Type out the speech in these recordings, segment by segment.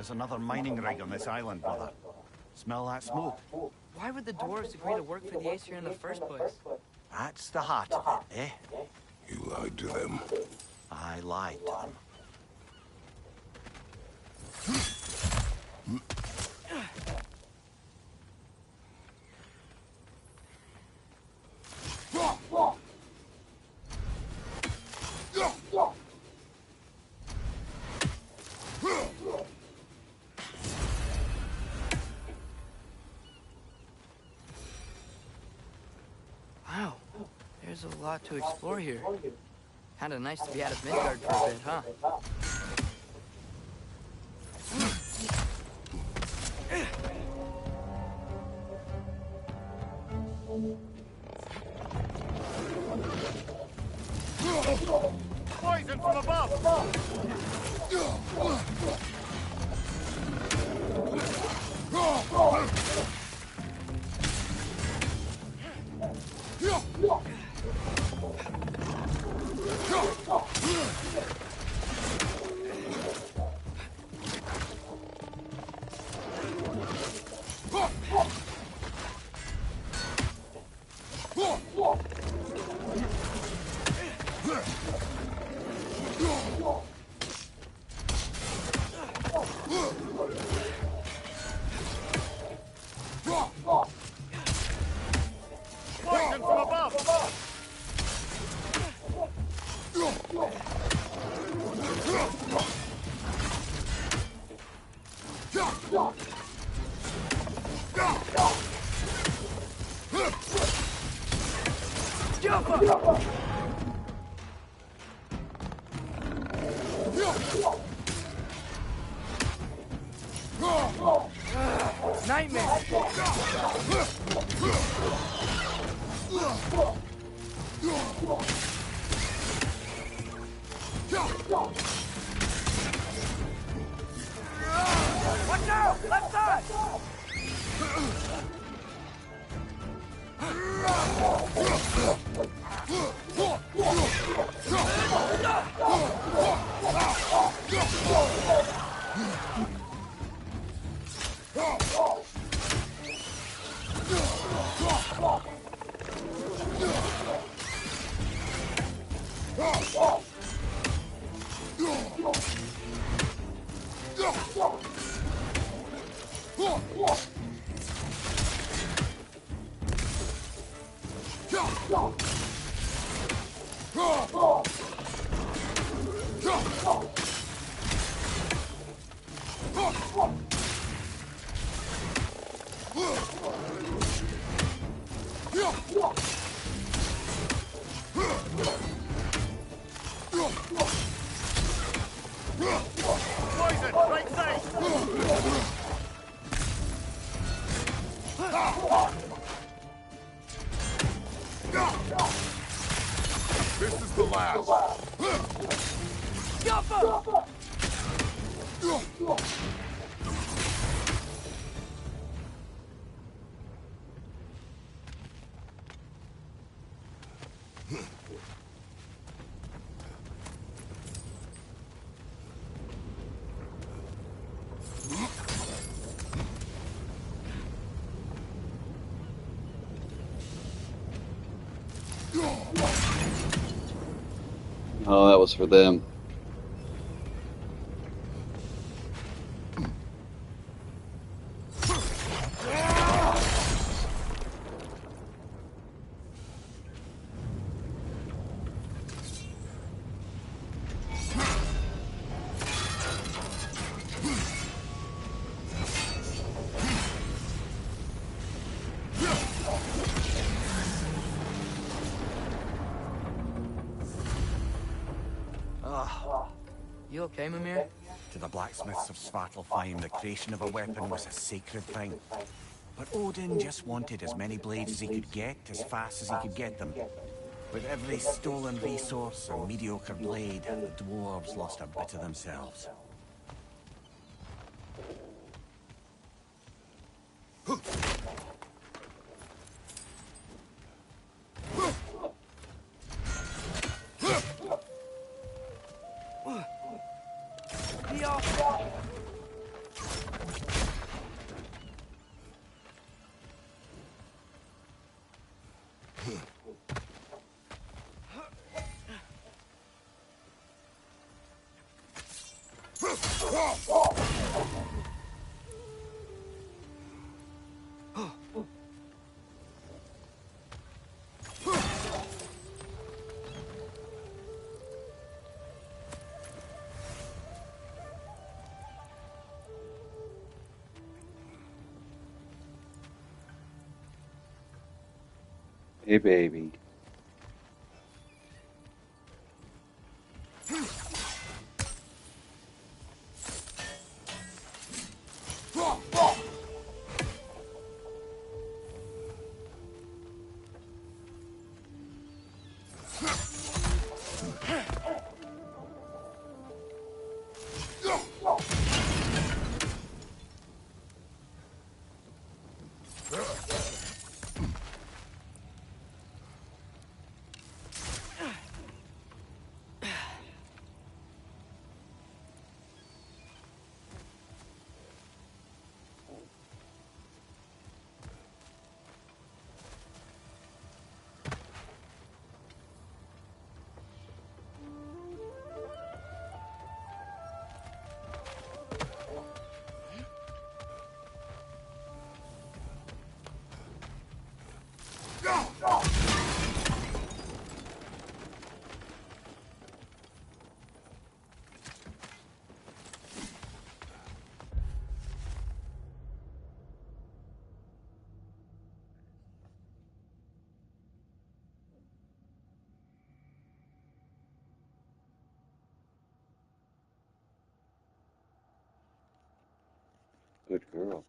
There's another mining rig on this island, brother. Smell that smoke? Why would the dwarves agree to work for the Aesir in the first place? That's the heart of it, eh? You lied to them. I lied to them. Wow, there's a lot to explore here. Kinda nice to be out of Midgard for a bit, huh? Poison from above! Poison from above! Nightmare! Watch out! Left side! Poison! Right side! This is the last. Guffa! Oh, that was for them. You okay, Mimir? To the blacksmiths of Svartalfheim, the creation of a weapon was a sacred thing. But Odin just wanted as many blades as he could get, as fast as he could get them. With every stolen resource and mediocre blade, the dwarves lost a bit of themselves. Hey, baby. Good girl.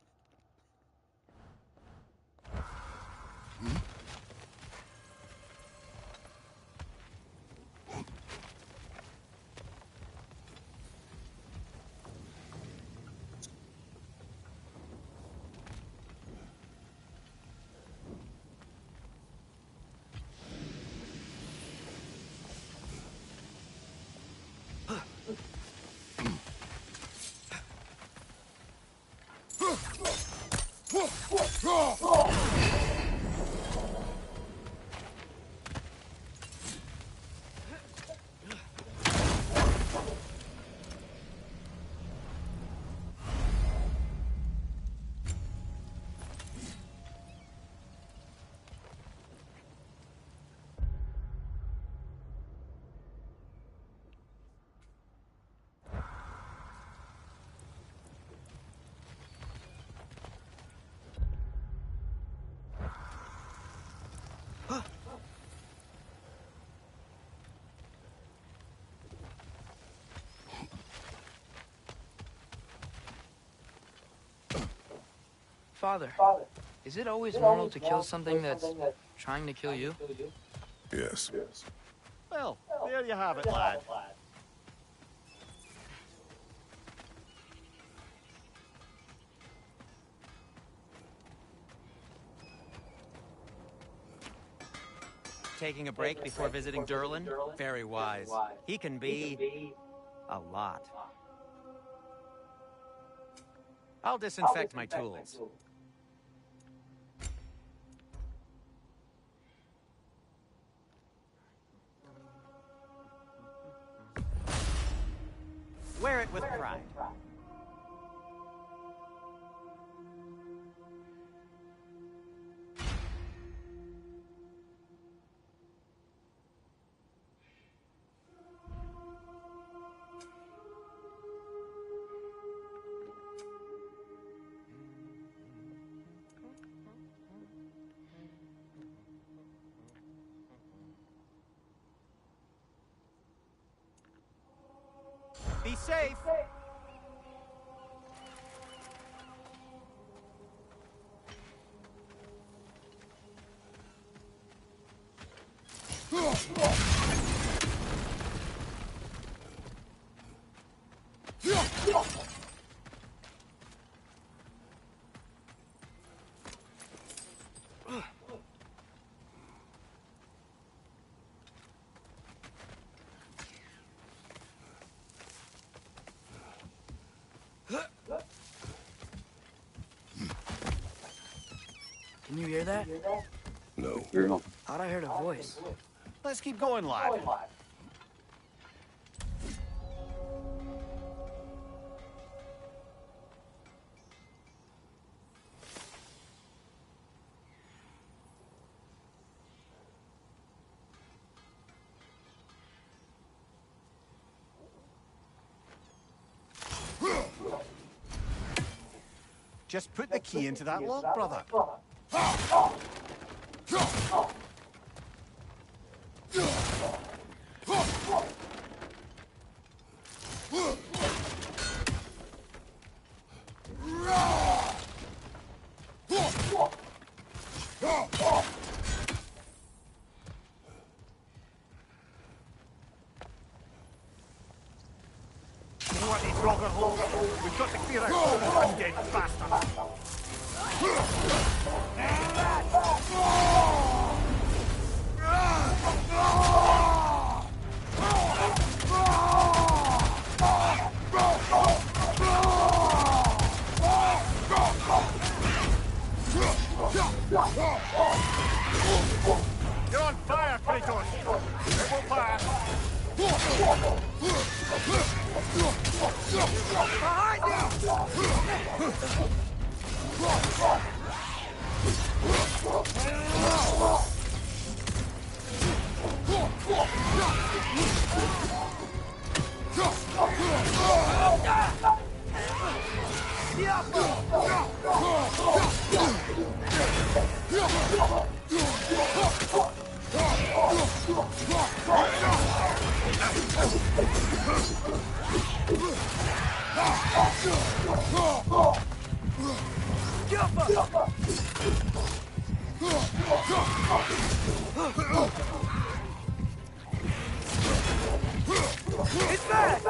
Father, is it always moral to kill something that's trying to kill you? Yes. Well, there you have it, lad. Taking a break before visiting Durlin? Very wise. He can be... a lot. I'll disinfect my tools. Wear it with pride. Be safe! Can you hear that? No. Girl. Thought I heard a voice. Let's keep going, lad. Just put the key into that lock, brother. What is Roggerhole? We've got to clear out all the undead bastards. You're on fire, Kratos! It will pass! It's back!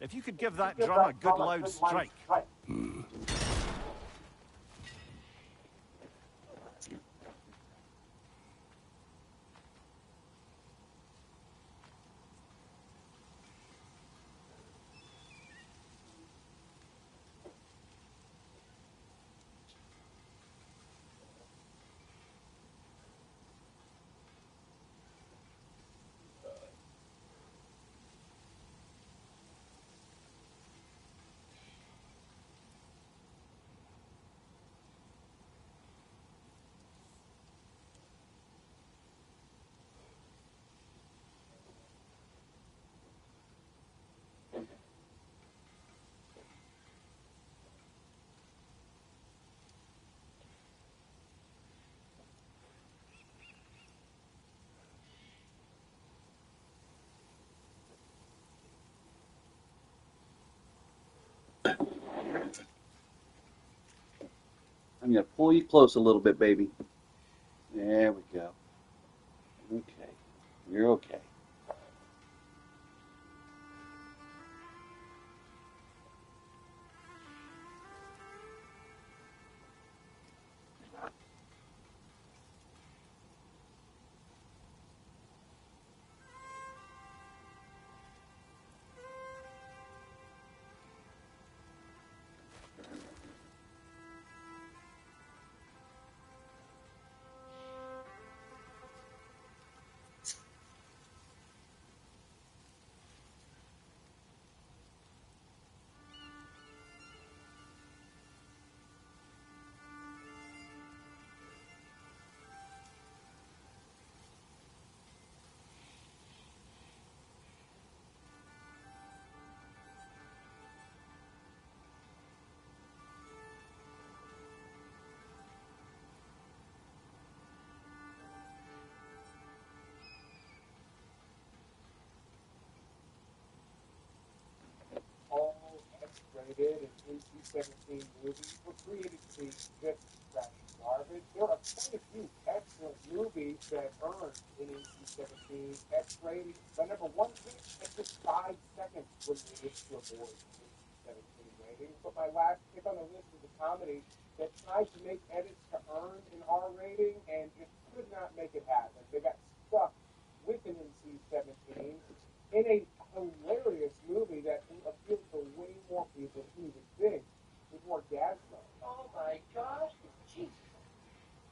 If you could give that drum a good loud strike. I'm going to pull you close a little bit, baby. There we go. Okay. You're okay. All X-rated and NC-17 movies were created to be just trash garbage. There are quite a few excellent movies that earned an NC-17 X rating. The number one pick at just 5 seconds was needed to avoid NC-17 rating. But my last pick on the list is a comedy that tried to make edits to earn an R rating and just could not make it happen. They got stuck with an NC-17 in a hilarious movie that will appeal to way more people than you would think with more Orgasmo. Oh my gosh, Jesus.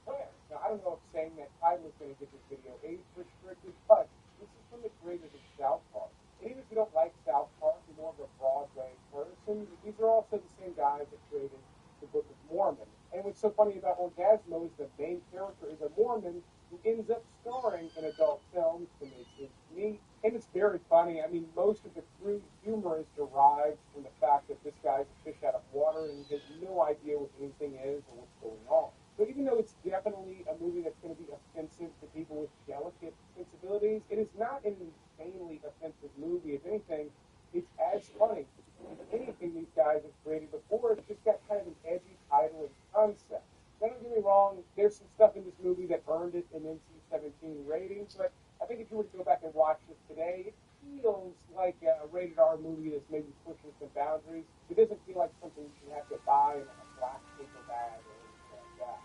Claire. Now, I don't know if saying that title is going to get this video age restricted, but this is from the creators of South Park. And even if you don't like South Park, you're more of a Broadway person, these are also the same guys that created the Book of Mormon. And what's so funny about Orgasmo is the main character is a Mormon who ends up starring in adult films, to make sense to me. And it's very funny. I mean, most of the crude humor is derived from the fact that this guy's a fish out of water and he has no idea what anything is or what's going on. So even though it's definitely a movie that's going to be offensive to people with delicate sensibilities, it is not an insanely offensive movie. If anything, it's as funny as anything these guys have created before. It's just got kind of an edgy title and concept. Now, don't get me wrong, there's some stuff in this movie that earned it an NC-17 rating, but I think if you were to go back and watch this today, it feels like a rated R movie that's maybe pushing some boundaries. It doesn't feel like something you should have to buy in a black paper bag or anything like that.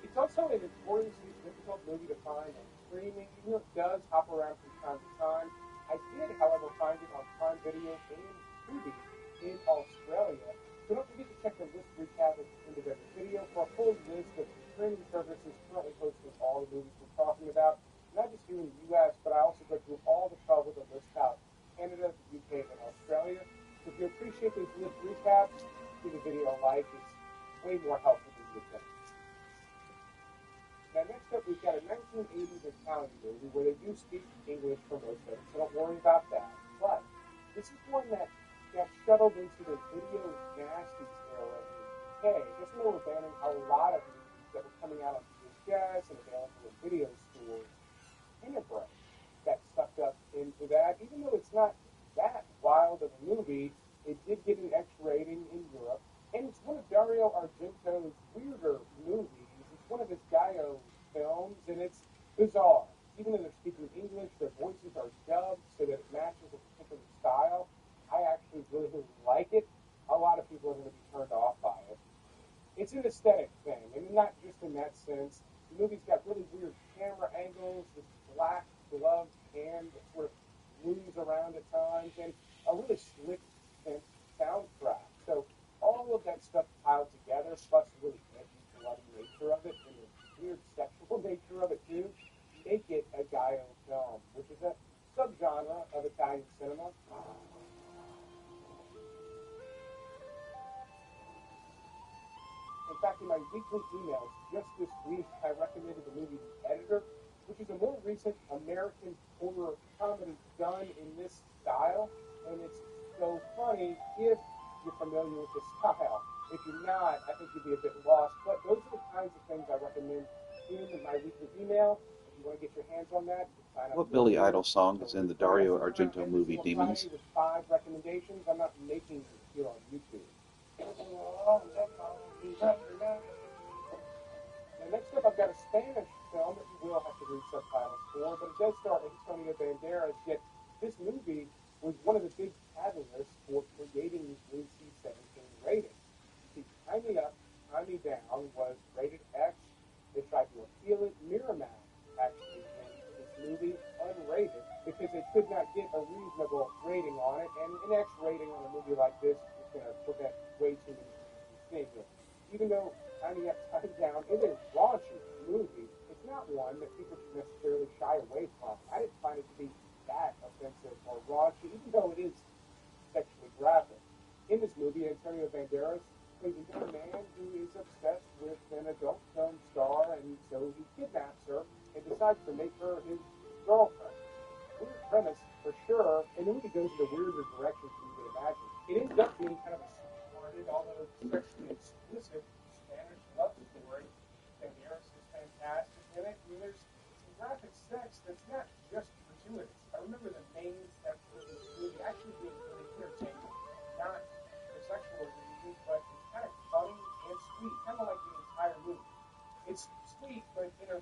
It's also an notoriously difficult movie to find on streaming, even though it does hop around from time to time. I did, however, find it on Prime Video and Tubi in Australia. So don't forget to check the list recap at the end of every video for a full list of streaming services currently hosting all the movies we're talking about. Not just here in the US, but I also go through all the trouble to list out Canada, the UK, and Australia. So if you appreciate those list recaps, give the video a like. It's way more helpful than you would think. Now, next up, we've got a 1980s Italian movie where they do speak English for most of it, so don't worry about that. But this is one that got shuttled into the video nasties era in the UK. Just know we're banning a lot of movies that were coming out on VHS and available in video stores. Tenebrae got sucked up into that. Even though it's not that wild of a movie, it did get an X rating in Europe. And it's one of Dario Argento's weirder movies. It's one of his Gaio films, and it's bizarre. Even though they're speaking English, violence. The movie's got really weird camera angles, this black gloved hand that sort of looms around at times, and a really slick synth soundtrack. So all of that stuff piled together, plus the really edgy, bloody nature of it, and the weird sexual nature of it too, make it a Gaio film, which is a subgenre of Italian cinema. In fact, in my weekly emails just this week, I recommended the movie The Editor, which is a more recent American horror comedy done in this style, and it's so funny if you're familiar with the style. If you're not, I think you'd be a bit lost. But those are the kinds of things I recommend in my weekly email. If you want to get your hands on that, you can sign up. What Billy Idol song is in the Dario Argento movie Demons? With 5 recommendations. I'm not making them here on YouTube. Now, next up, I've got a Spanish film that you will have to read subtitles for, but it does star Antonio Banderas. Yet this movie was one of the big catalysts for creating the NC-17 rating. See, Tie Me Up, Tie Me Down was rated X. They tried to appeal it. Miramax actually made this movie unrated because they could not get a reasonable rating on it, and an X rating on a movie like this is going to prevent way too many people from seeing it. Even though Tie Me Up, Tie Me Down is a raunchy movie, it's not one that people should necessarily shy away from. I didn't find it to be that offensive or raunchy, even though it is sexually graphic. In this movie, Antonio Banderas plays a young man who is obsessed with an adult film star, and so he kidnaps her and decides to make her his girlfriend. Weird premise for sure, and the movie goes into weirder directions than you would imagine. It ends up being kind of a sweet-hearted, although sexually explicit Spanish love story. Banderas is fantastic in it, and there's some graphic sex that's not just gratuitous. I remember the main sex of this movie actually being really entertaining, not for sexual reasons, but it's kind of funny and sweet, kind of like the entire movie. It's sweet, but in a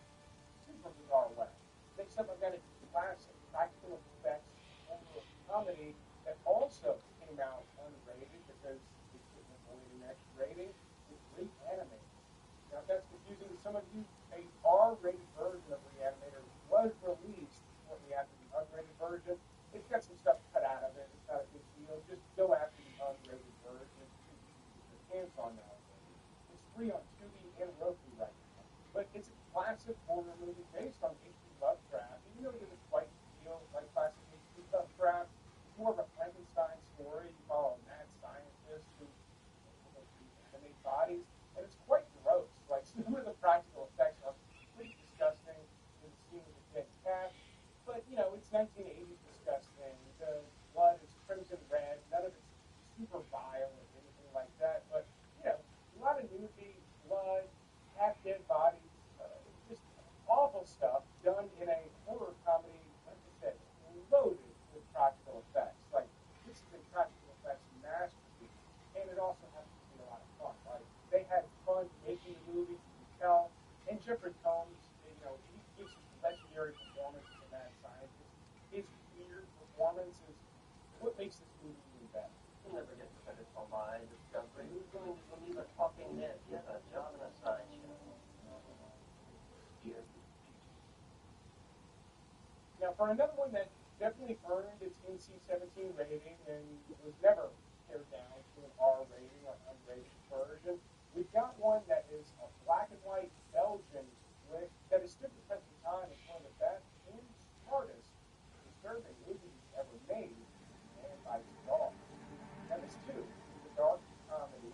super bizarre way. Next up, I've got a classic practical effects horror comedy that also came out unrated because it couldn't avoid an X rating. It's Reanimator. Now, if that's confusing to some of you, a R-rated version of Reanimator was released shortly after the unrated version. It's got some stuff cut out of it. It's not a big deal. Just go after the unrated version. Get your hands on that. It's free on Tubi and Roku right now. But it's a classic horror movie based on H.P. Lovecraft. Even though it doesn't quite feel like classic H.P. Lovecraft, it's more of a Frankenstein story. You follow a mad scientist who reanimate bodies, and it's quite gross. Like, some of the practical effects are pretty disgusting. The scene with the dead cat, but it's 1980s disgusting. The blood is crimson red. None of it's super vile or anything like that. But a lot of nudity, blood, half dead bodies, just awful stuff done in a horror comedy, like I said, loaded with practical effects. Like, this is a practical effects masterpiece, and it also has to be a lot of fun. Like, they had fun making the movie, you can tell. And Jeffrey Combs, he gives his legendary performance as a mad scientist. His weird performance is what makes this movie even better. You'll never get credit for my discovery. Who's going to believe a talking head? You have a job in a science show. Now, for another one that definitely earned its NC-17 rating and was never pared down to an R rating or unrated version, we've got one that is a black and white Belgian flick that has stood the test of time as one of the best and smartest disturbing movies ever made, and by Dog. Now, this too is a dark comedy.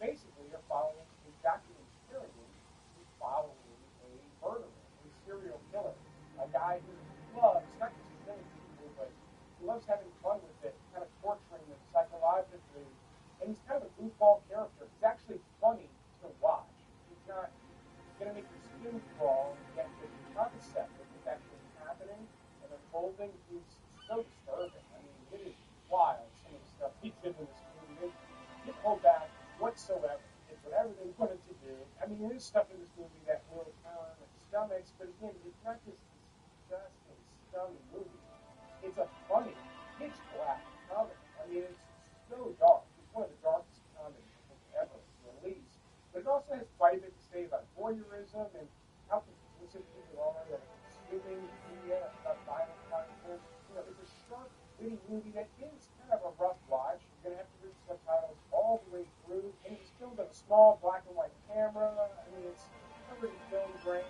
Basically, you're following a documentarian who's following a murderer, a serial killer, a guy who loves not just killing people, but he loves having fun with it, kind of torturing them psychologically. And he's kind of a goofball character. He's actually funny to watch. He's not going to make your skin crawl, yet the concept of what's actually happening and unfolding is so disturbing. I mean, it is wild, some of the stuff he did in this movie. He didn't hold back whatsoever. It's whatever they wanted to do. I mean, there is stuff in this movie that will turn stomachs, but again, it's not just disgusting, stunning movie. It's a funny, pitch black comedy. I mean, it's so dark. It's one of the darkest comedies I think ever released. But it also has quite a bit to say about voyeurism and City movie that is kind of a rough watch. You're going to have to read subtitles all the way through. And it was filmed on a small black and white camera. I mean, it's covered in film grain.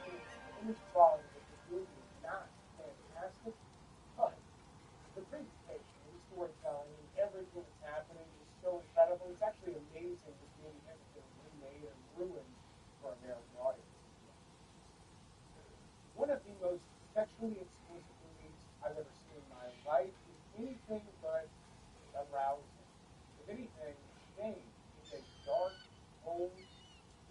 Image quality of this movie is not fantastic. But the presentation, the storytelling, and everything that's happening is so incredible. It's actually amazing this movie hasn't been remade and ruined for American audiences. One of the most sexually explicit movies I've ever seen in my life is anything but arousing. If anything, Shane is a dark, cold,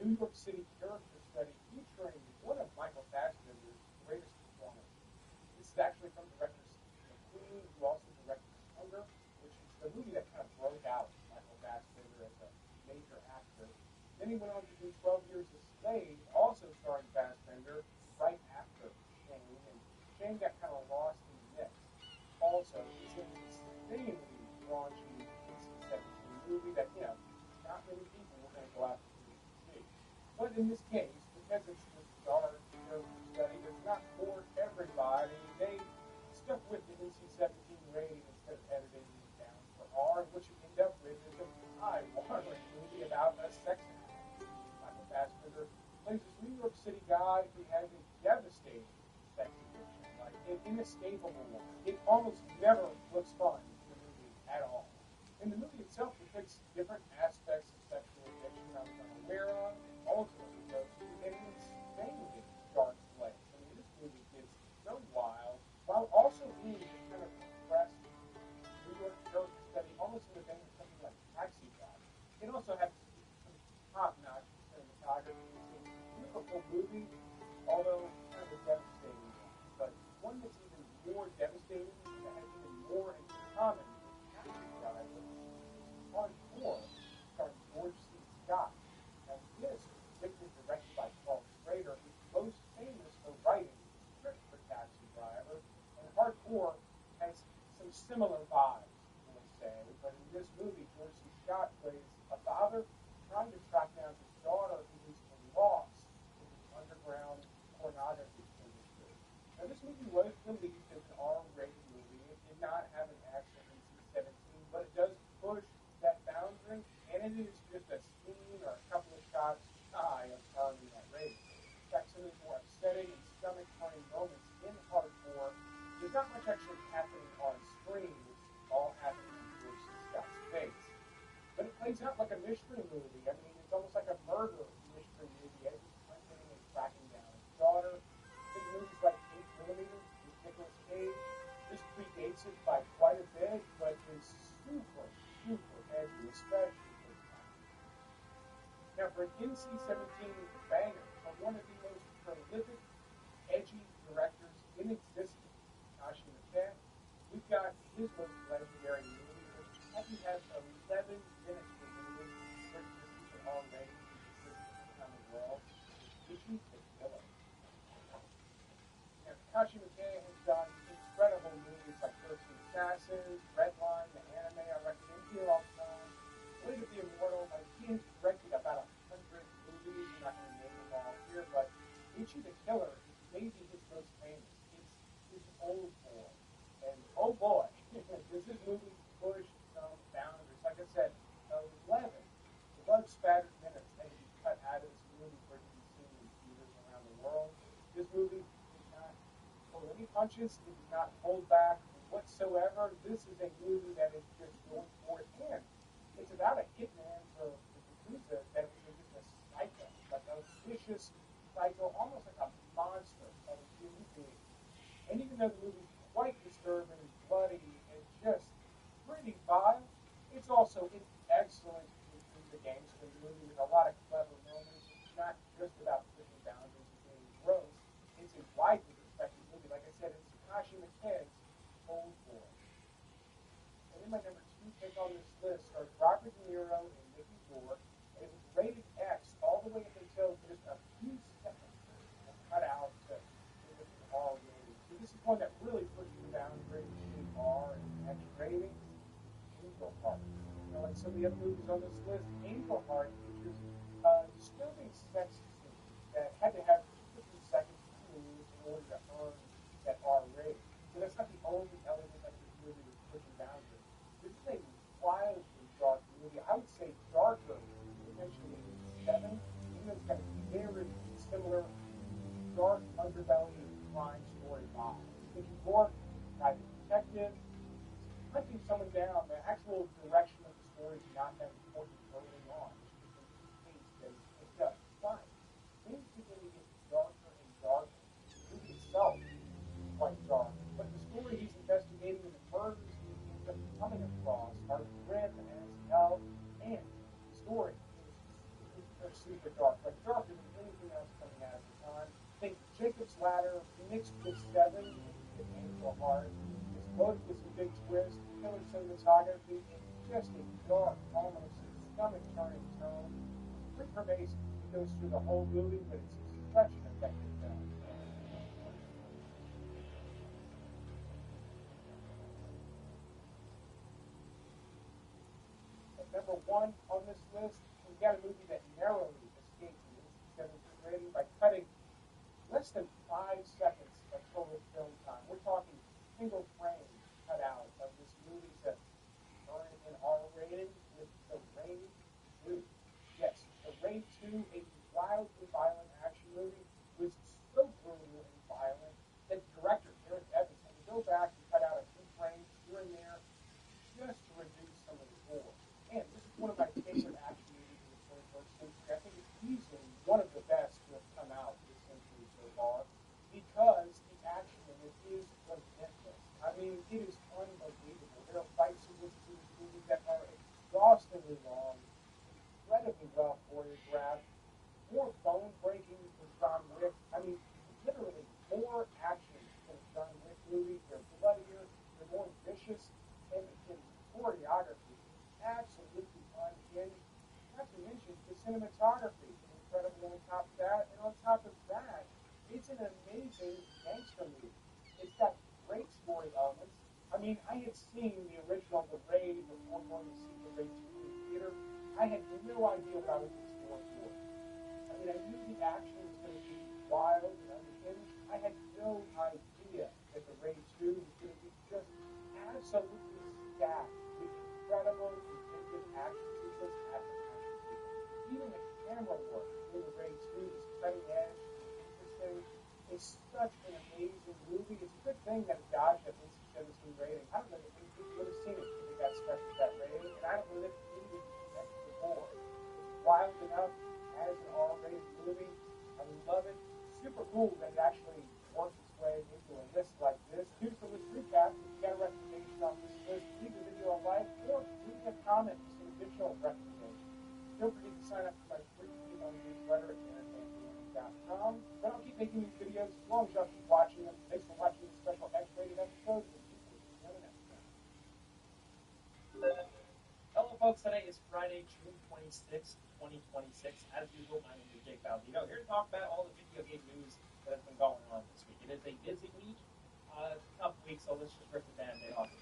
New York City character study featuring one of Michael Fassbender's greatest performances. This is actually from director Steve McQueen, who also directed Hunger, which is the movie that kind of broke out Michael Fassbender as a major actor. Then he went on to do 12 Years a Slave, also starring Fassbender, right after Shane, and Shane got kind of lost in the mix. Also, it's an insanely raunchy NC-17 movie that, not many people were going to go out to see. But in this case, because it's this dark character study that's not for everybody, they stuck with the NC-17 rating instead of editing it down for R, which you end up with is a eye-watering movie about a sex addict. Michael Fassbender plays this New York City guy who has a devastating sex addiction, like an inescapable one. It almost never looks fun in the movie at all. And the movie itself depicts different aspects of sexual addiction I was unaware of, and ultimately goes to an insanely dark place. I mean, this movie gets so wild, while also being this kind of compressed New York character study, almost in the vein of something like Taxi Driver. It also has some top-notch cinematography. It's a beautiful movie, although kind of a devastating one. But one that's even more devastating and that has even more in common with Taxi Driver is Hardcore, starring George C. Scott. Now, this was written and directed by Paul Schrader, who's most famous for writing the script for Taxi Driver. And Hardcore has some similar vibes, we'll say. But in this movie, George C. Scott plays a father trying to track down his daughter who has been lost in the underground pornography industry. Now, this movie was released as an R-rated movie. It did not have an actual NC-17, but it does push that boundary, and it is just a scene or a couple of shots shy of earning that rating. In fact, some of the more upsetting and stomach-turning moments in Hardcore, there's not much actually happening on screen. It's all happening in George C. Scott's face. But it plays out like a mystery movie. I mean, it's almost like a murder mystery movie as he's hunting and tracking down his daughter. Think movies like 8 mm with Nicolas Cage. This predates it by quite a bit, but is super, super edgy, especially for the time. Now, for an NC-17 banger, for one of the most prolific, edgy directors in existence, Takashi Miike, we've got his most legendary movie, which probably has 11 minutes remaining for it to receive an R-rating in the common world. Ichi the Killer. Now, Takashi Miike has done incredible movies like 13 Assassins, Redline, the anime I recommend here all the time, Blade of the Immortal. He has directed about 100 movies. I'm not going to name them all here, but Ichi the Killer is maybe his most famous. It's his old boy. And oh boy, does this movie push some boundaries. Like I said, 11 blood-spattered minutes had to be cut out of this movie for it to be seen in theaters around the world. This movie did not pull any punches. It did not hold back whatsoever. This is a movie that is just going for it. And it's about a hitman for Yakuza that was just a psycho, like a vicious psycho, almost like a monster of a human being. And even though the movie's quite disturbing and bloody and just pretty vile, it's also an excellent Yakuza gangster movie with a lot of clever moments. It's not just about pushing boundaries and being gross. It's a widely respected movie. Like I said, it's Takashi Miike's Old Boy. And then my number 2 pick on this list are Robert De Niro and Mickey Rourke. And it was rated X all the way up until just a few seconds of cut out to give it an R rating. So this is one that really pushed the boundary between R and X ratings. Angel Heart. Like some of the other movies on this list, Angel Heart features disturbing sex scenes that had to have 2 or 3 seconds between in order to earn that R rating. So that's not the only element that this movie was pushing underbelly crime story vibe. Mickey Rourke, private detective, hunting someone down. The actual direction of the story is not that important early on. It's just the pace that is picked up. But things begin to get darker and darker. The movie itself is quite dark. But the story he's investigating and the murders he ends up coming across are grim as hell. And the story is super dark. Like darker than anything else coming out at the time. Think Jacob's Ladder mixed with Seven and Angel Heart. It's loaded with some big twists, killer cinematography, and just a dark, almost stomach-turning tone. Pretty pervasive. It goes through the whole movie, but it's such an effective film. At number one on this list, we got a movie that narrowly escaped the NC-17 rating by cutting less than 5 seconds of total film time. We're talking single frame cut out of this movie to earn an R rating with The Raid 2. Yes, The Raid 2, a wildly violent action movie, was so brutal and violent that director Gareth Evans had to go back and cut out a few frames here and there just to reduce some of the gore. And this is one of my favorite action movies in the 21st century. I think it's easily one of the best to have come out this century so far because the action in it is relentless. I mean, it is unbelievable. There are fight sequences in this movie that are exhaustingly long, incredibly well choreographed, more bone-breaking than John Wick. I mean, literally more action than a John Wick movie. They're bloodier, they're more vicious, and the choreography is absolutely unhinged. Not to mention the cinematography is incredible on top of that, and on top of that, it's an amazing gangster movie. It's got great story elements. I mean, I had seen the original The Raid before going to see The Raid 2 in the theater. I had no idea what I was in store for. I mean, I knew the action was going to be wild and unhinged. I had no idea that The Raid 2 was going to be just absolutely stacked with incredible, inventive action sequence after action sequence. Even the camera work in The Raid 2 is cutting edge and interesting. It's such an amazing movie. It's a good thing that it dodged that NC-17 rating. I don't know if people would have seen it if it got stuck with that rating, and I don't know that it needed to be extra more. It's wild enough as an R-rated movie. I love it. Super cool that it actually worked its way into a list like this. Here's the list recap. If you got a recommendation on this list, leave the video a like or leave a comment with some additional recommendations. Don't forget to sign up for my free email newsletter at DarrenFanFamily.com. But I'll keep making these videos as long as y'all keep watching them. Thanks for watching this special X-rated episode. And we'll see you on the next one. Hello, folks. Today is Friday, June 26th, 2026. As usual, my name is Jake Baldino, here to talk about all the video game news that has been going on this week. It is a busy week, tough week, so let's just rip the band-aid off.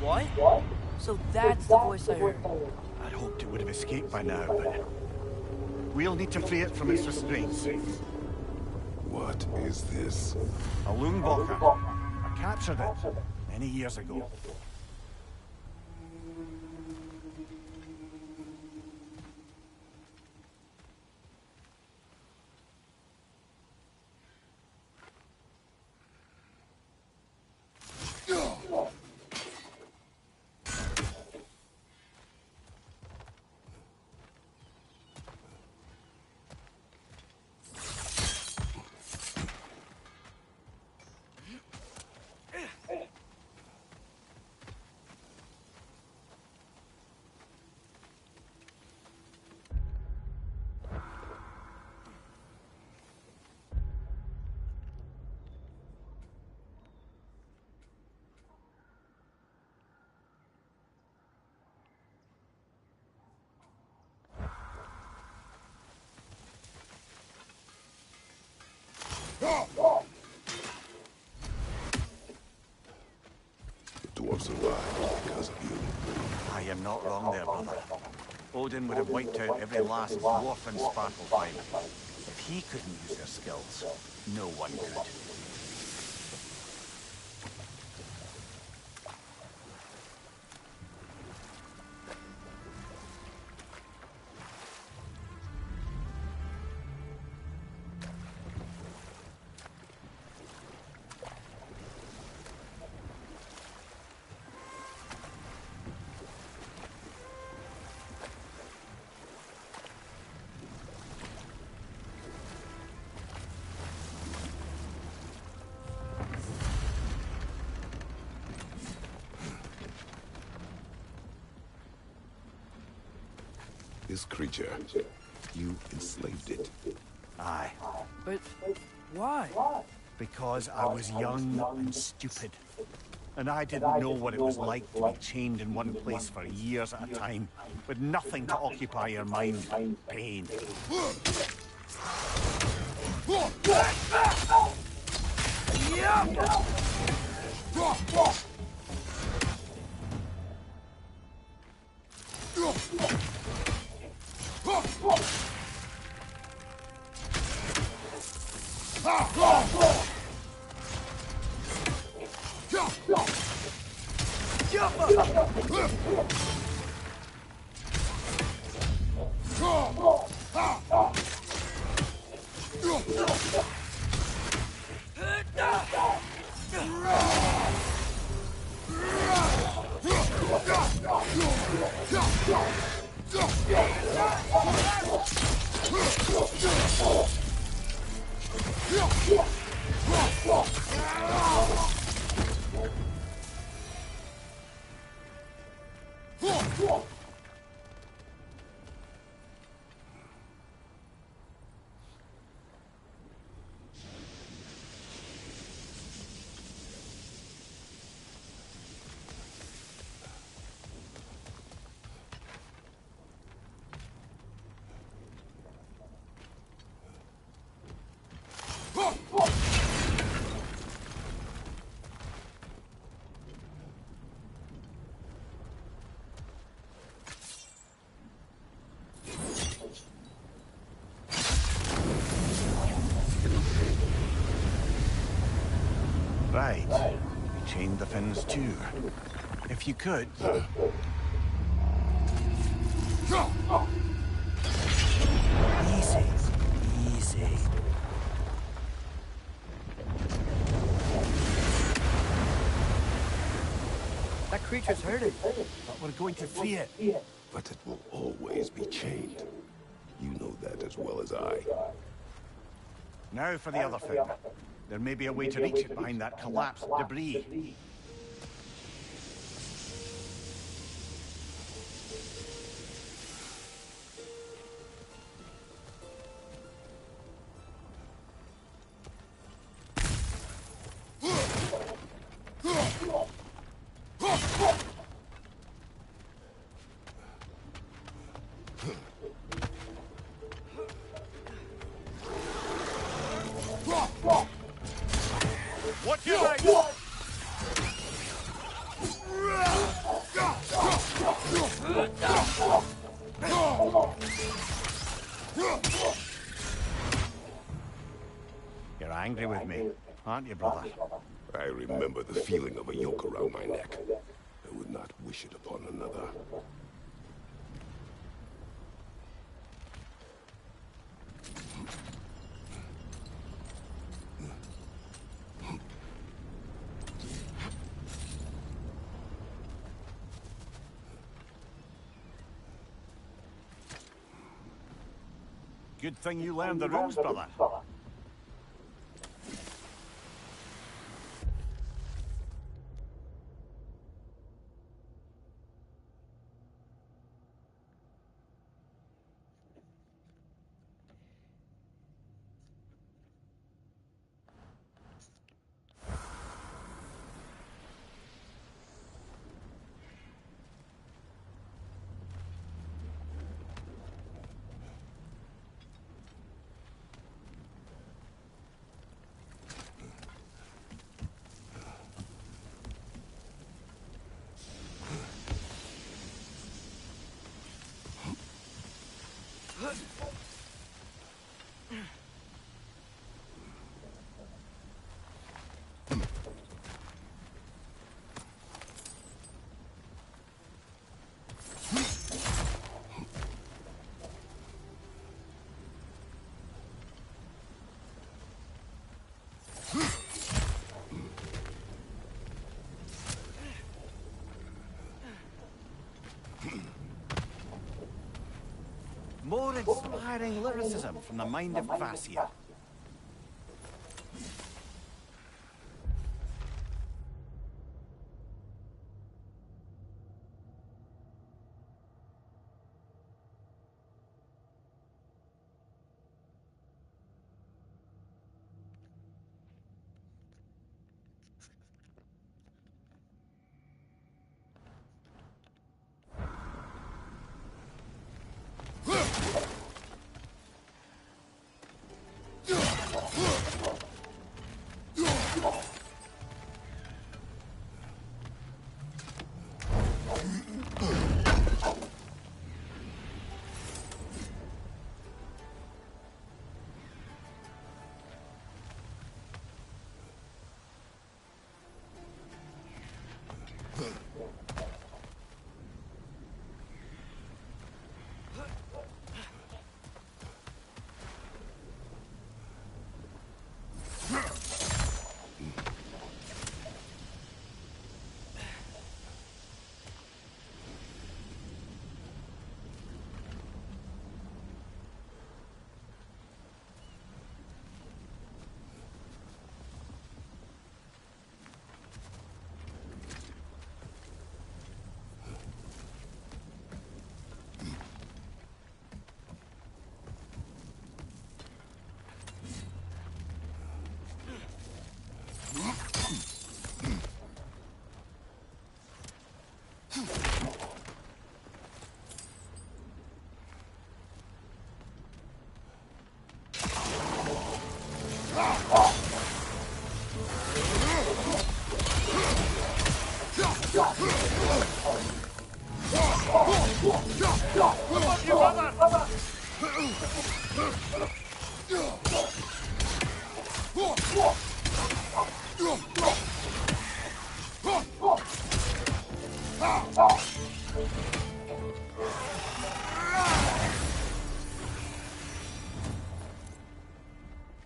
What? So that's the voice I heard. I'd hoped it would have escaped by now, but we'll need to free it from its restraints. What is this? A Lungbocker. I captured it many years ago. The dwarf survived because of you. I am not wrong there, brother. Odin would have wiped out every last dwarf in Svartalfheim. If he couldn't use their skills, no one could. This creature, you enslaved it. Aye, But why? because I was young and stupid. And I didn't know what it was like to be chained in one place for years at a time, with nothing to occupy your mind. Pain. Right. We chained the fins too. If you could... Easy. Easy. That creature's hurting. But we're going to free it. But it will always be chained. You know that as well as I. Now for the other fin. There may be a way to reach it behind that collapsed debris. What you like? aren't you, brother? I remember the feeling of a yoke around my neck. I would not wish it upon another. Good thing you learned the rules, brother. More inspiring lyricism from the mind of Kvasir.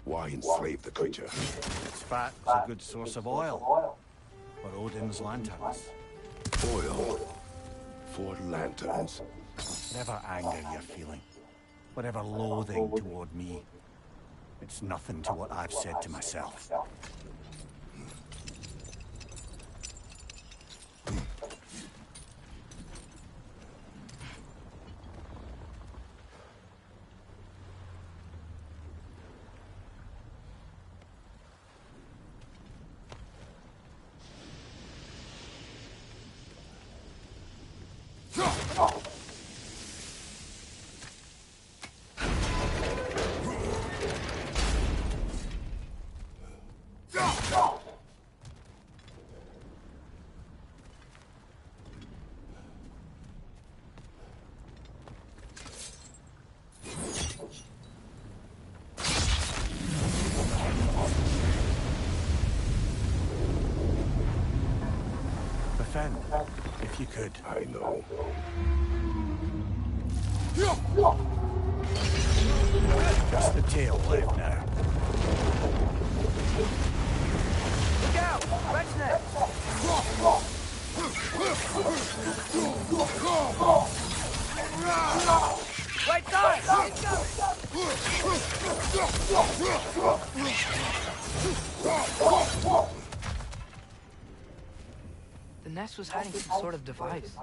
Why enslave the creature? Its fat is a good source of oil for Odin's lanterns. Oil for lanterns. Whatever anger you're feeling, whatever loathing toward me, it's nothing to what I've said to myself. Finn, if you could. I know. Just the tail left now. Look out! Red's next! Right side! The nest was hiding some sort of device.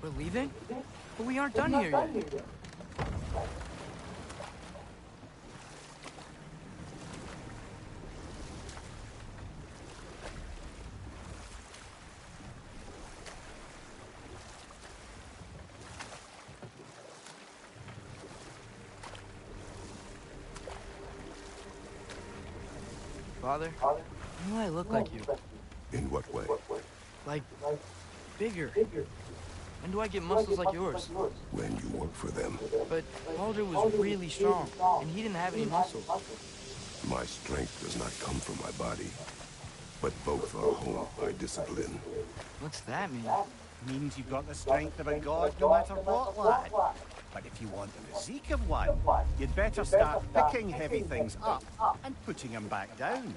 We're leaving? But we aren't done here yet. Father, when will I look like you? In what way? Like, bigger. When do I get muscles like yours? When you work for them. But Baldur was really strong, and he didn't have any muscles. My strength does not come from my body, but both are honed by discipline. What's that mean? Means you've got the strength of a god no matter what, lad. But if you want the physique of one, you'd better start picking heavy things up and putting them back down.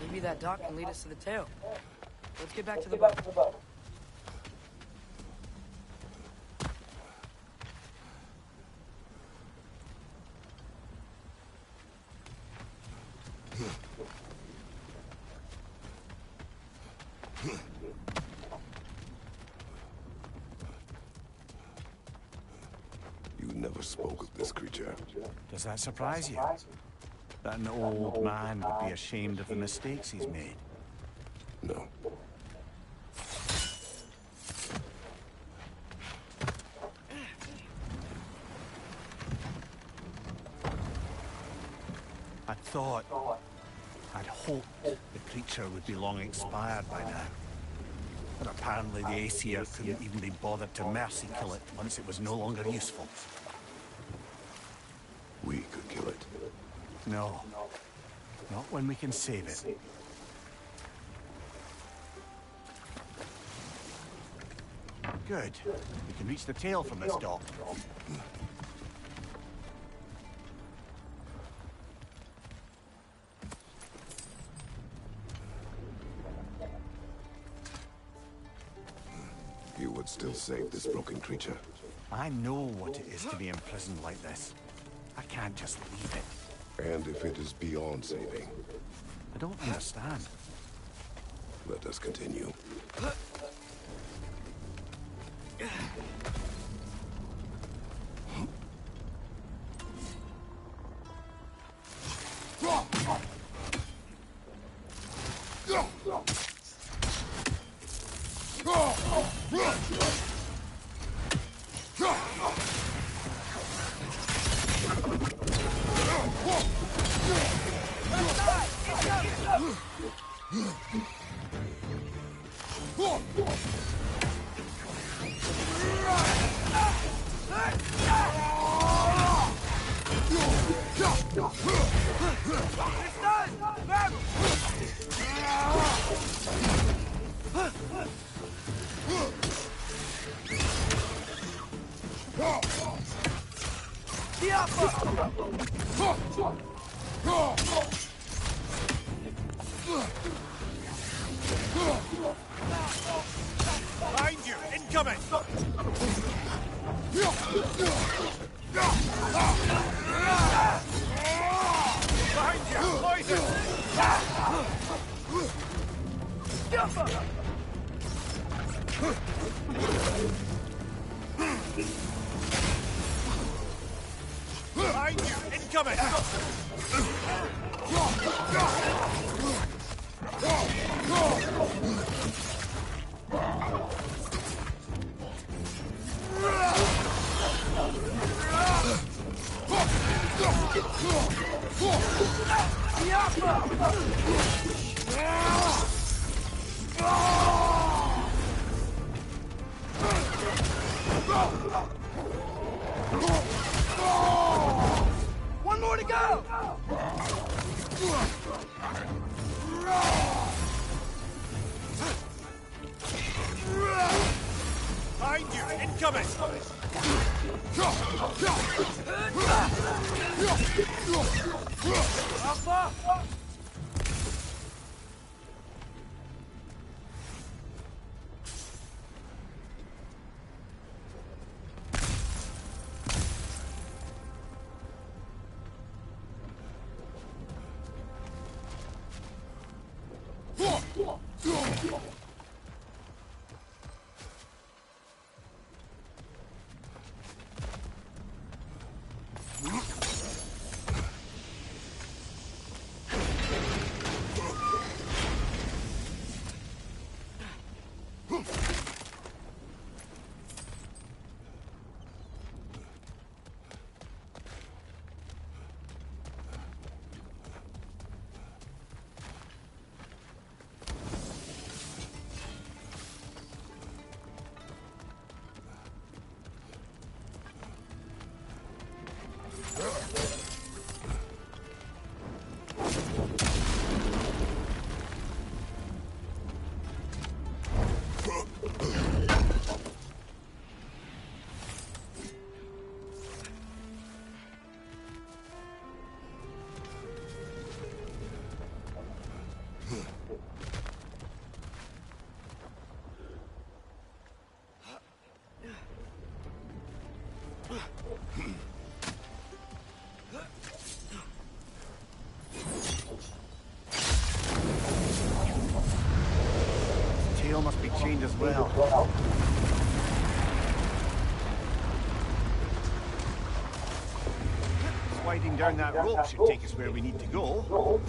Maybe that dock can lead us to the tail. Let's get back to the boat. You never spoke of this creature. Does that surprise you? That an old man would be ashamed of the mistakes he's made? No. I'd hoped the creature would be long expired by now. But apparently the Aesir couldn't even be bothered to mercy kill it once it was no longer useful. We could kill it. No. Not when we can save it. Good. We can reach the tail from this dock. You would still save this broken creature. I know what it is to be imprisoned like this. I can't just leave it. And if it is beyond saving, I don't understand. let us continue. Behind you! Incoming! Behind you! Poison! Behind you! Incoming! One more to go! Behind you! Incoming! Alpha! Tail must be chained as well. Sliding down that rope should take us where we need to go.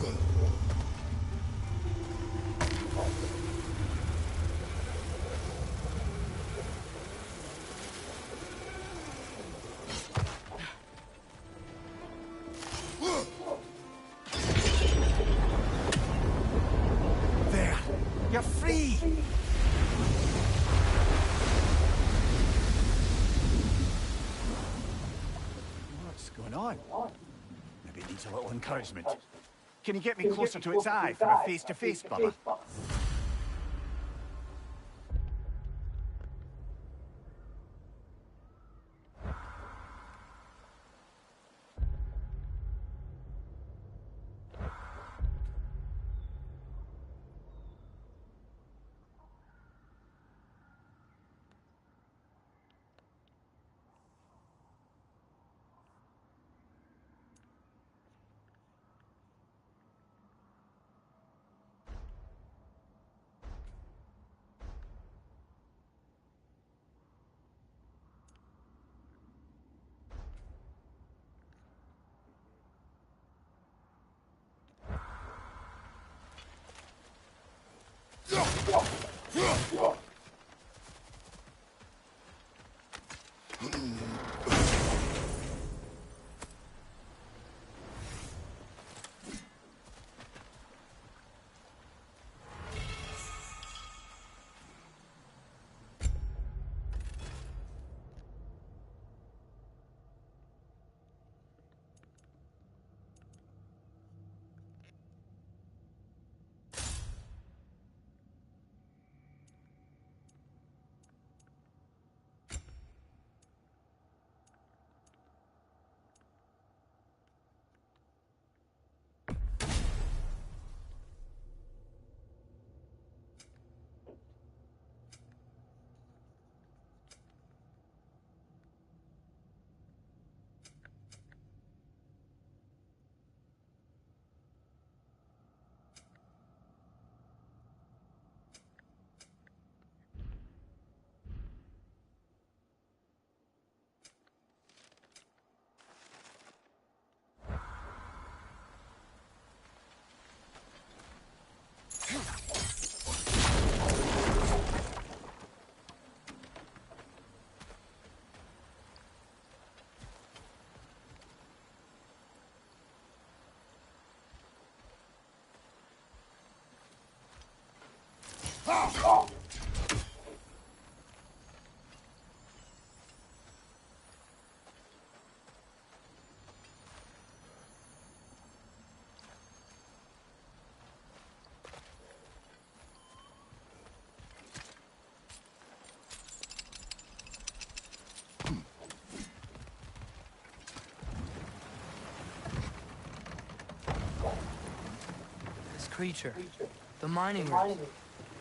What's going on? Maybe it needs a little encouragement. Can you get me closer to its eye for a face-to-face, Bubba? Creature. The mining rigs.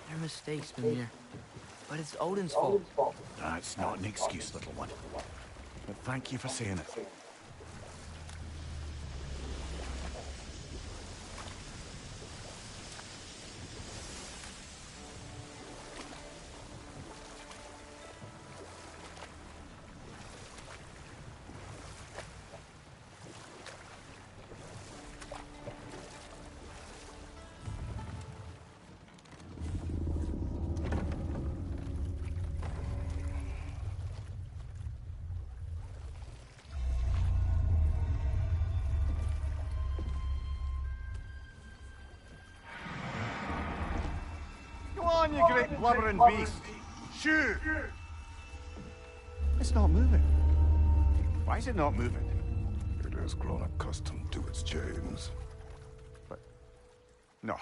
They're mistakes, Mimir. But it's Odin's fault. That's not an excuse, little one. But thank you for saying it. On, you great blubbering beast! Shoot! It's not moving. Why is it not moving? It has grown accustomed to its chains. But... No.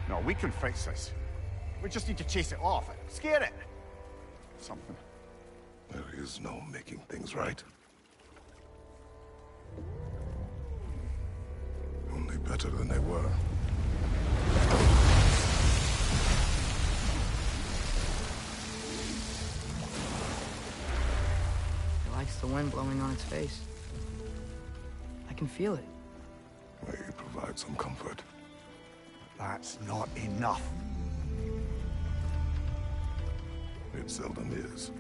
No, we can fix this. We just need to chase it off. Scare it! Something. There is no making things right. Only better than they were. Likes the wind blowing on its face. I can feel it. May provide some comfort. That's not enough. It seldom is.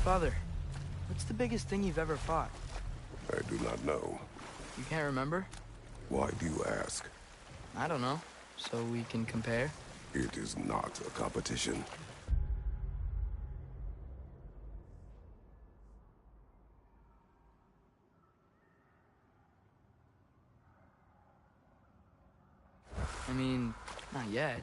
Father, what's the biggest thing you've ever fought? I do not know. You can't remember? Why do you ask? I don't know. So we can compare? It is not a competition. I mean, not yet.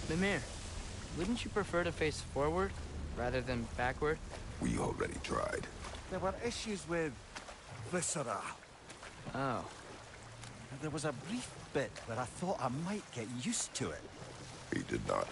Mimir, wouldn't you prefer to face forward rather than backward? We already tried. There were issues with Viscera. Oh. There was a brief bit where I thought I might get used to it. He did not.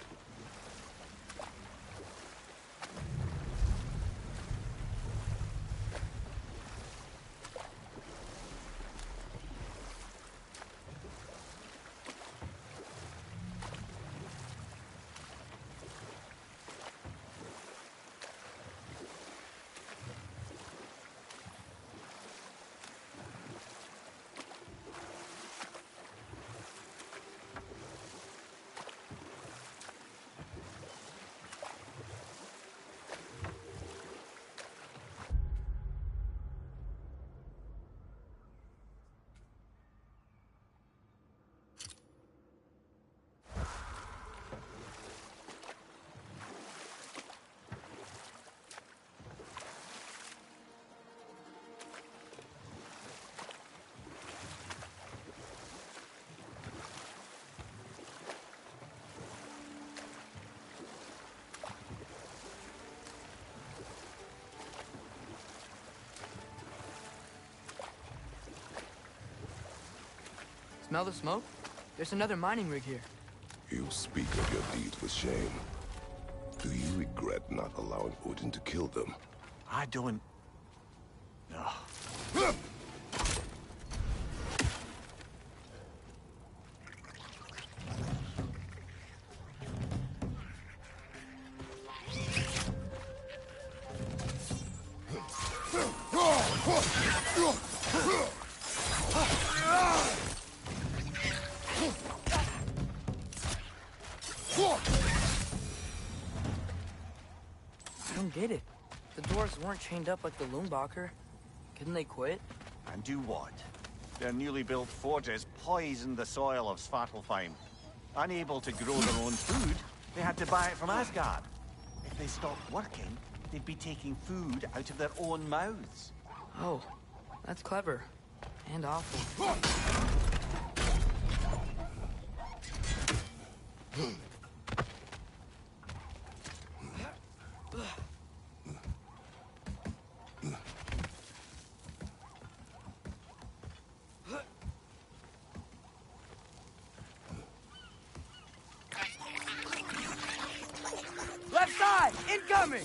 Smell the smoke? There's another mining rig here. You speak of your deeds with shame. Do you regret not allowing Odin to kill them? I don't... No. I don't get it. The dwarves weren't chained up like the Loombacher. Couldn't they quit? And do what? Their newly built forges poisoned the soil of Svartalfheim. Unable to grow their own food, they had to buy it from Asgard. If they stopped working, they'd be taking food out of their own mouths. Oh, that's clever. And awful. Left side! Incoming!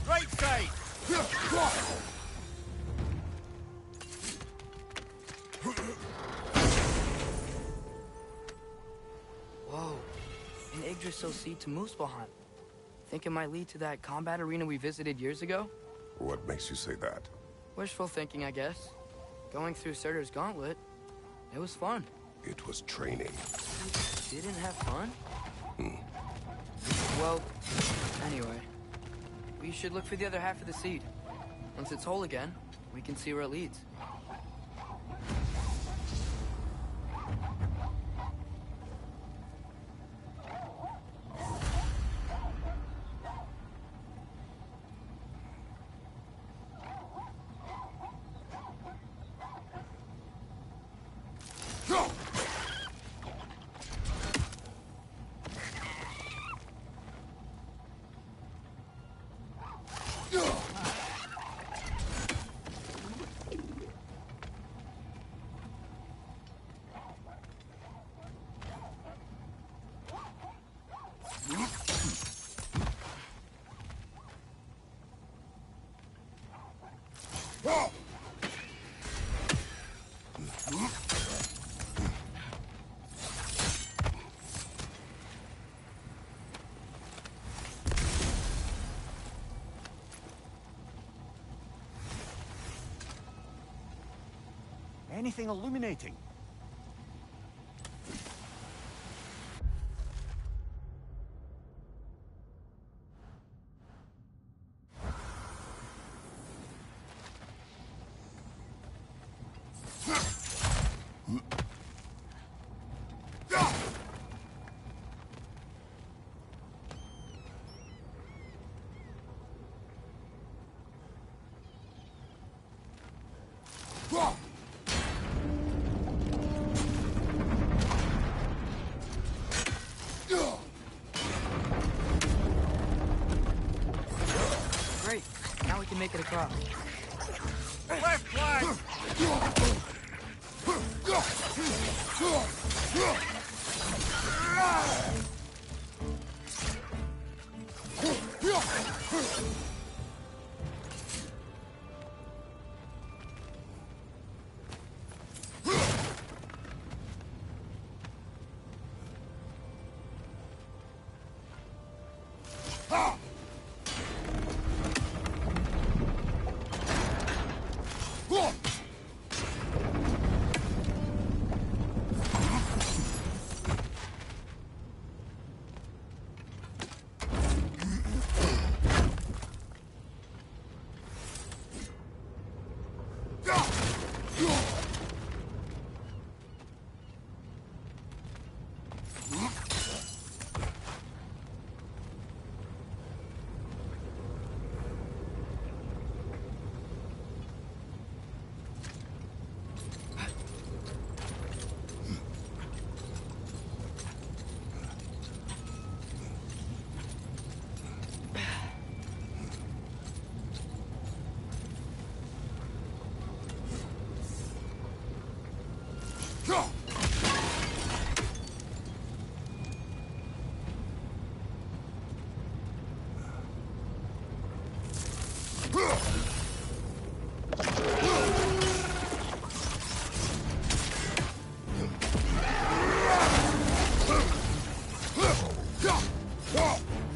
Right side! Whoa. An Yggdrasil seed to Muspelheim. Think it might lead to that combat arena we visited years ago? What makes you say that? Wishful thinking, I guess. Going through Surtur's gauntlet, it was fun. It was training. You didn't have fun? Well, anyway. We should look for the other half of the seed. Once it's whole again, we can see where it leads. Anything illuminating? Great. Now we can make it across. Left flank!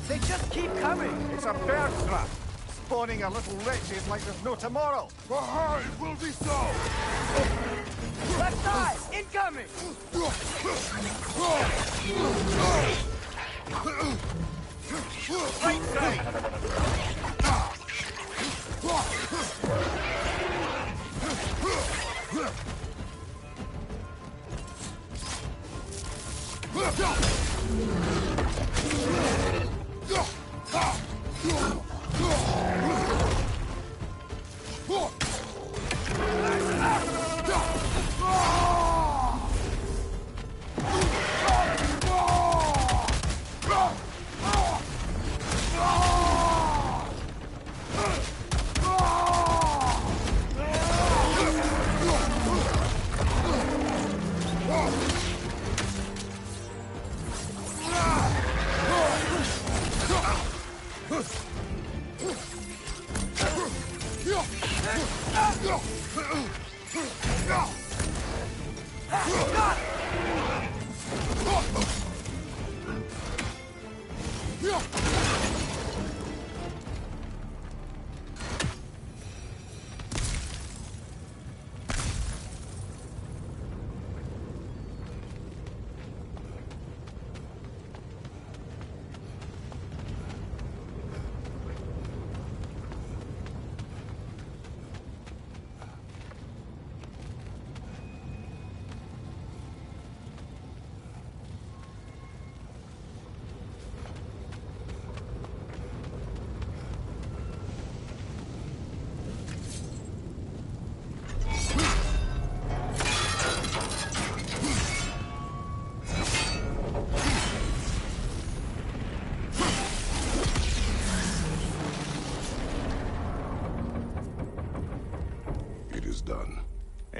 They just keep coming! It's a bear trap! Spawning a little wretches like there's no tomorrow! Behind will be so! Left side! Incoming! Right side!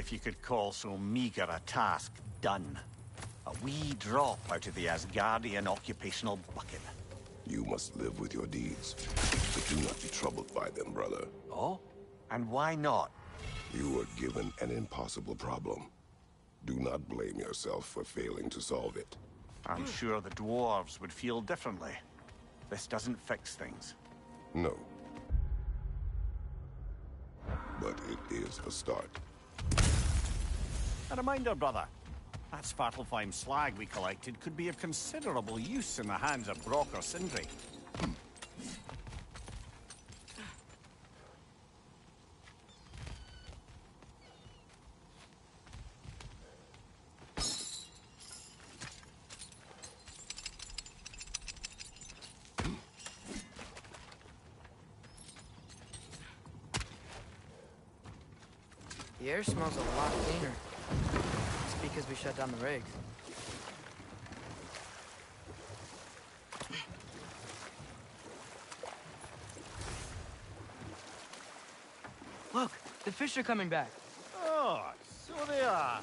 if you could call so meager a task done. A wee drop out of the Asgardian occupational bucket. You must live with your deeds, but do not be troubled by them, brother. Oh? And why not? You were given an impossible problem. Do not blame yourself for failing to solve it. I'm sure the dwarves would feel differently. This doesn't fix things. No. But it is a start. A reminder, brother. That Svartalfheim slag we collected could be of considerable use in the hands of Brock or Sindri. The air smells a lot cleaner. It's because we shut down the rigs. Look, the fish are coming back. Oh, so they are.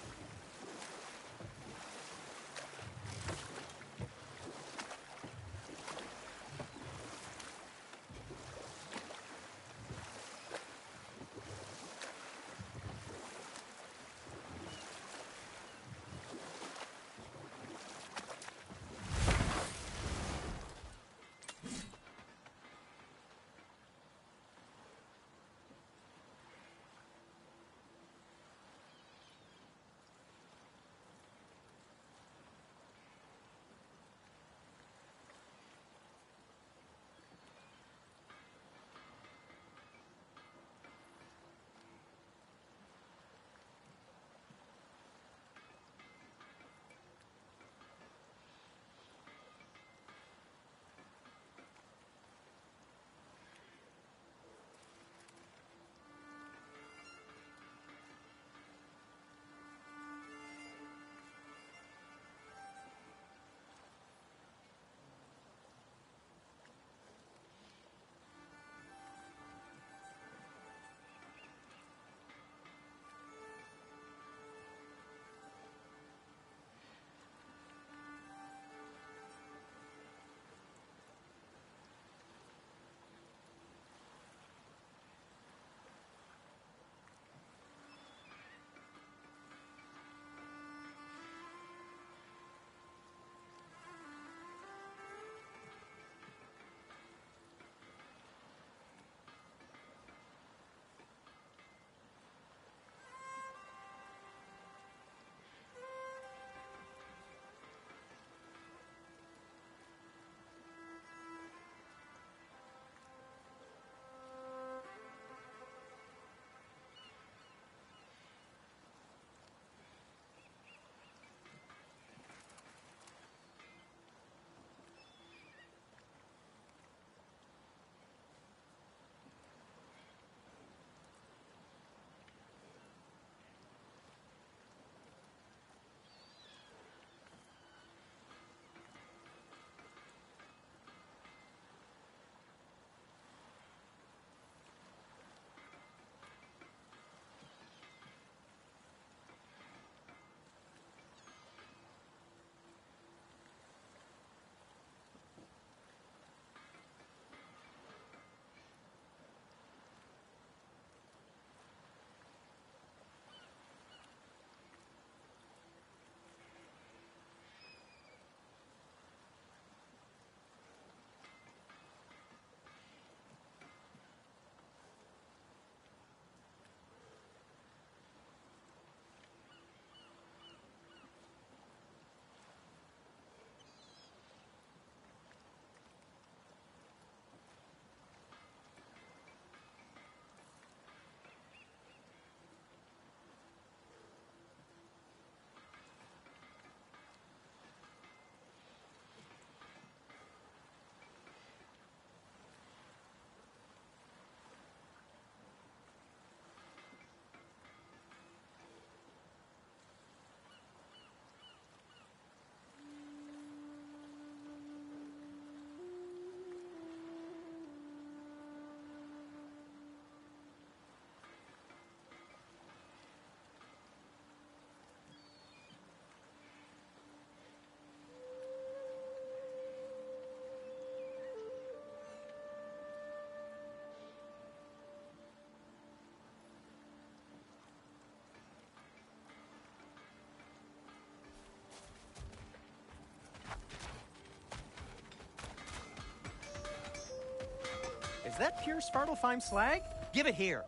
Is that pure Svartalfheim slag? Give it here.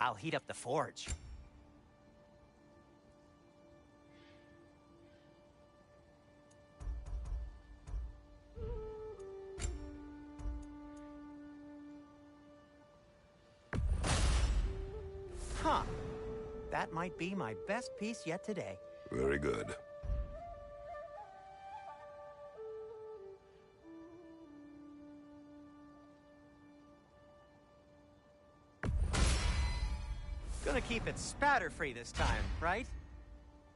I'll heat up the forge. Huh. That might be my best piece yet today. Very good. Gonna keep it spatter-free this time, right?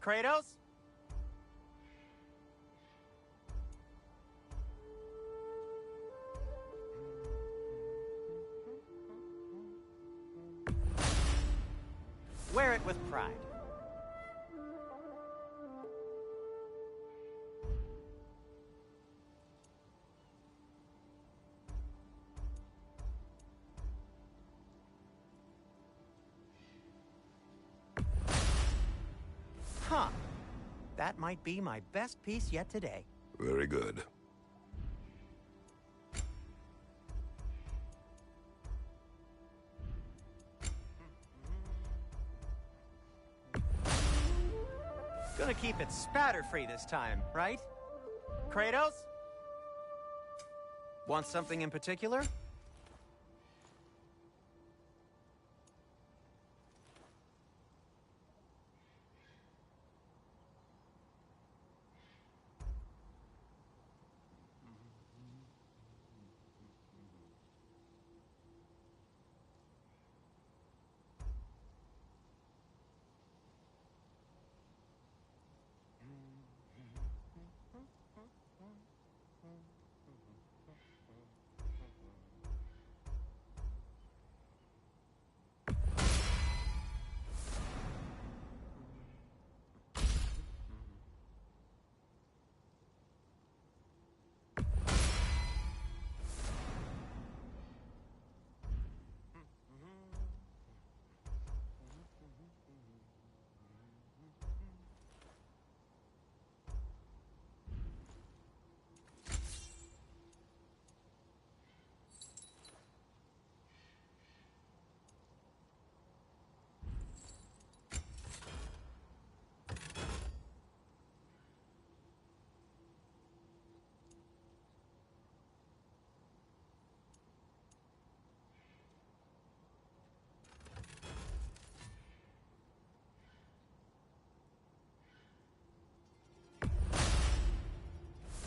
Kratos? Wear it with pride. Huh. That might be my best piece yet today. Very good. Gonna keep it spatter-free this time, right? Kratos? Want something in particular?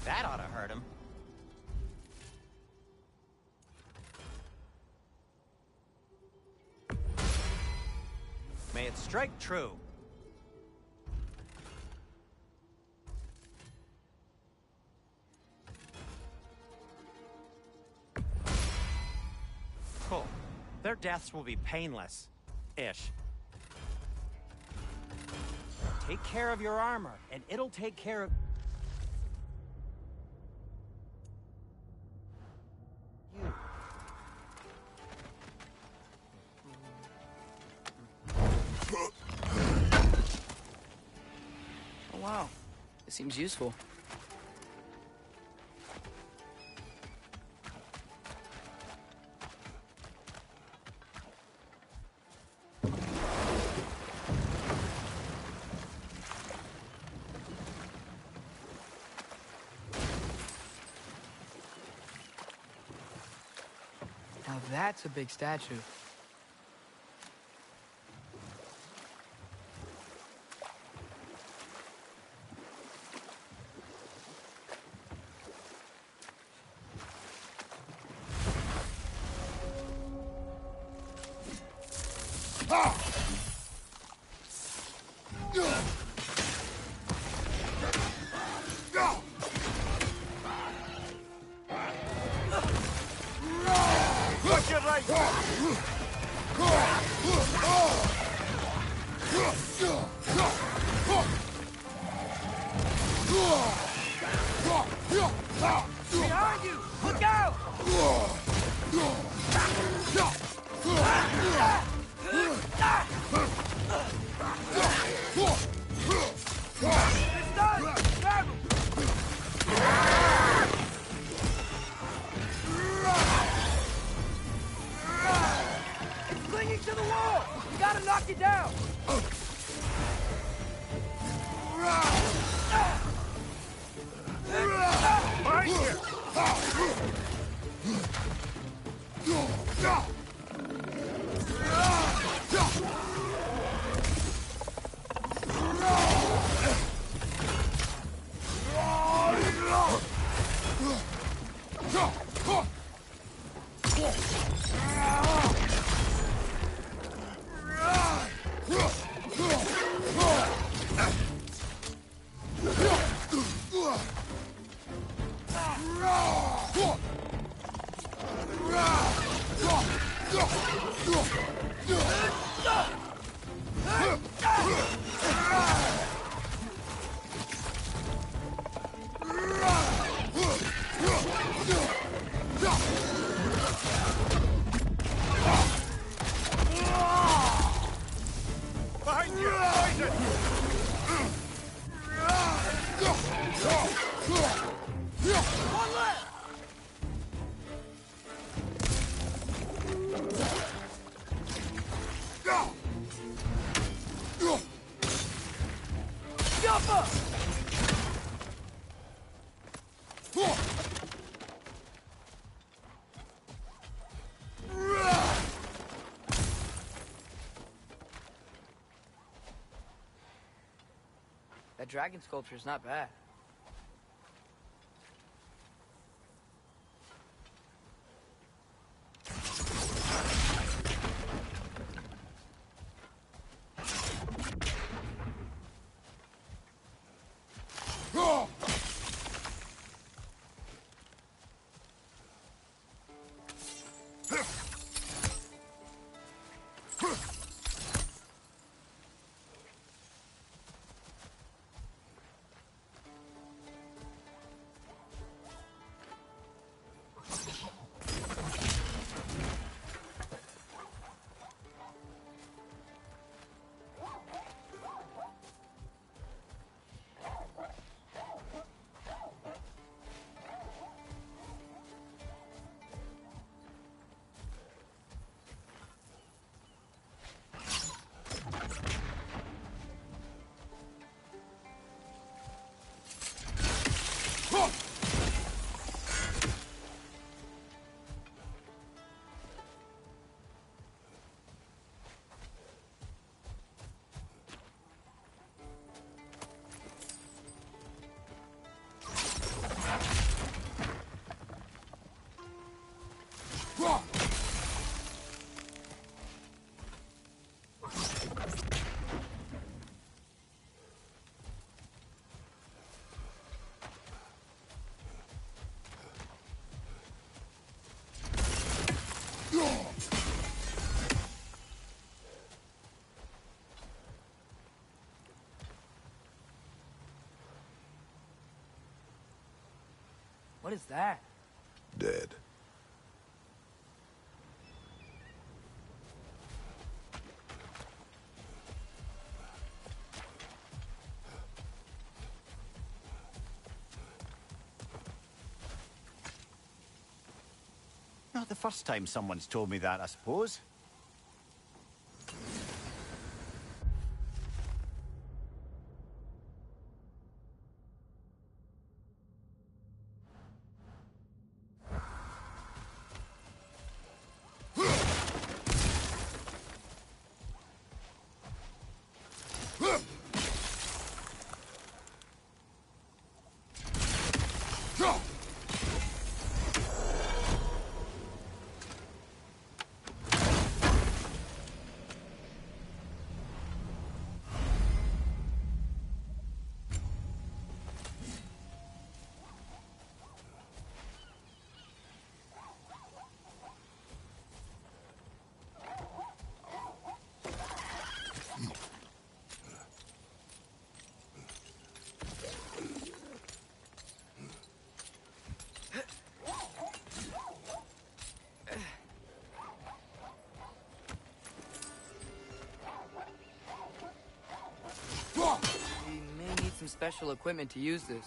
That ought to hurt him. May it strike true. Cool. Their deaths will be painless-ish. Take care of your armor, and it'll take care of... you. Oh, wow. It seems useful. Now that's a big statue. Behind you! Look out! to the wall! You gotta knock it down! Right here! Behind you! Poison! One left! Jump up! That dragon sculpture's not bad. What is that? Dead. Not the first time someone's told me that, I suppose. Some special equipment to use this.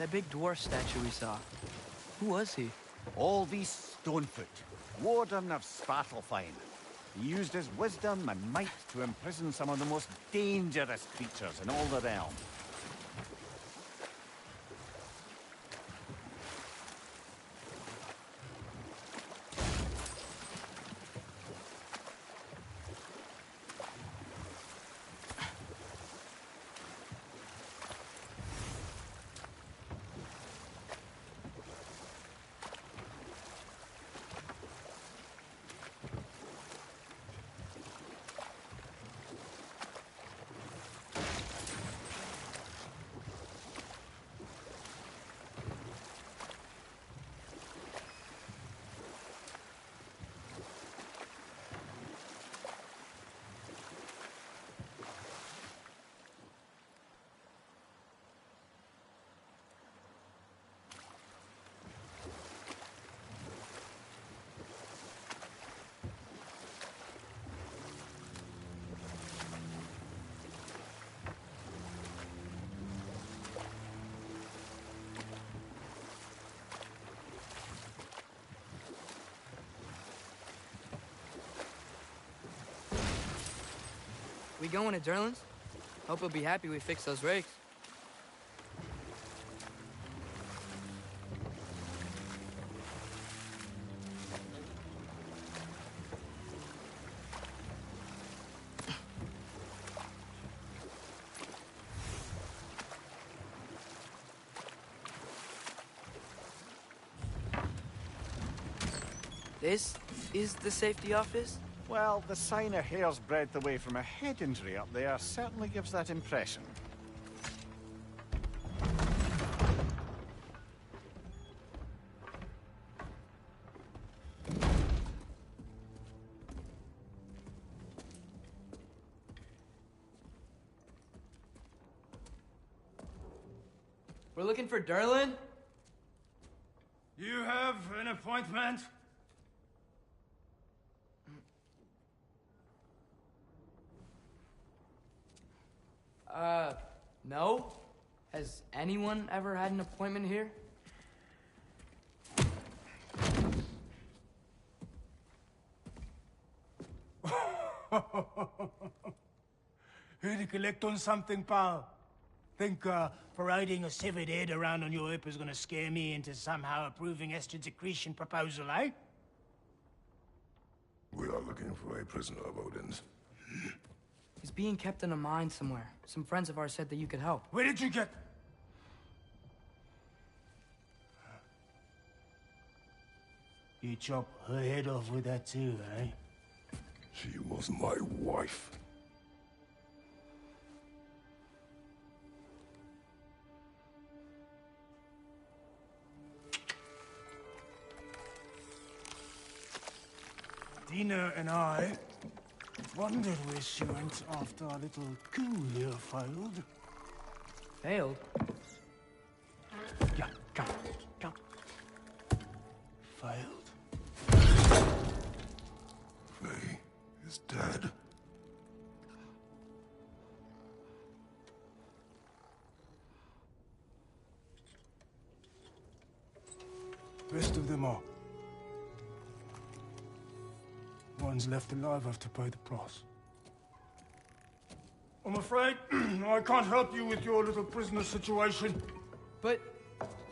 That big dwarf statue we saw. Who was he? Alby Stonefoot, warden of Svartalfheim. He used his wisdom and might to imprison some of the most dangerous creatures in all the realm. We going to Durlin's? Hope he'll be happy we fixed those rakes. This is the safety office? Well, the sign a hair's breadth away from a head injury up there certainly gives that impression. We're looking for Durlin? You have an appointment? No? Has anyone ever had an appointment here? Here to collect on something, pal? Think, parading a severed head around on your hip is gonna scare me into somehow approving Esther's accretion proposal, eh? We are looking for a prisoner of Odin's. He's being kept in a mine somewhere. Some friends of ours said that you could help. Where did you get... You chop her head off with that too, eh? She was my wife. Dina and I wondered where she went after our little coup here failed. Failed? Yeah, come. Failed. Faye is dead. Rest of them are. Ones left alive have to pay the price. I'm afraid I can't help you with your little prisoner situation. But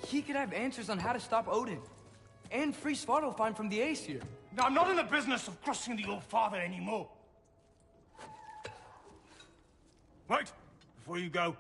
he could have answers on how to stop Odin. And free Svartalfheim from the Aesir. Now, I'm not in the business of crossing the old father anymore. Right, before you go,